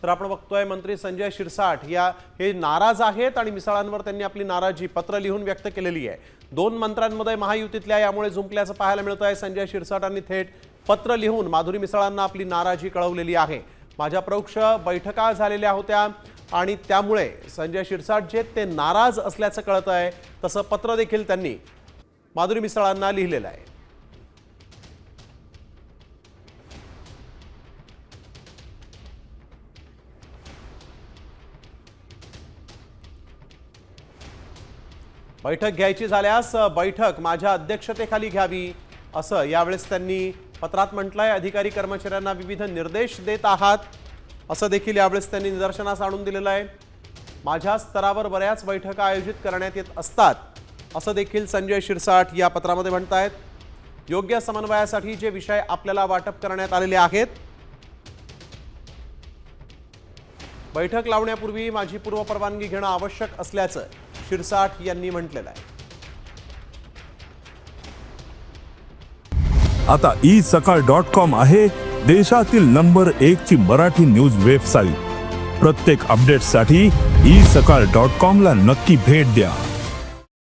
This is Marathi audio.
तर आपण बघतोय मंत्री संजय शिरसाट हे नाराज आहेत आणि मिसळांवर त्यांनी आपली नाराजी पत्र लिहून व्यक्त केलेली आहे। दोन मंत्र्यांमध्ये महायुतीतल्या यामुळे झुंपल्याचं पाहायला मिळत आहे। संजय शिरसाटांनी थेट पत्र लिहून माधुरी मिसळांना आपली नाराजी कळवलेली आहे। माझ्या प्रमुख बैठका झालेल्या होत्या आणि त्यामुळे संजय शिरसाट जे ते नाराज असल्याचं कळत आहे। तसं पत्र देखील त्यांनी माधुरी मिसळांना लिहिलेलं आहे। बैठक घ्यायची झाल्यास बैठक माझ्या अध्यक्षतेखाली घ्यावी असं यावेळेस त्यांनी पत्रात म्हटलंय। अधिकारी कर्मचाऱ्यांना विविध निर्देश देत आहात असं देखील यावेळेस त्यांनी निदर्शनास आणून दिलेलं आहे। माझ्या स्तरावर बऱ्याच बैठका आयोजित करण्यात येत असतात असं देखील संजय शिरसाट या पत्रामध्ये म्हणतायत। योग्य समन्वयासाठी जे विषय आपल्याला वाटप करण्यात आलेले आहेत, बैठक लावण्यापूर्वी माझी पूर्वपरवानगी घेणं आवश्यक असल्याचं शिरसाट यांनी म्हटलेलं आहे। आता isakal.com आहे देशातील नंबर 1 ची मराठी न्यूज वेबसाईट। प्रत्येक अपडेटसाठी isakal.com ला नक्की भेट द्या।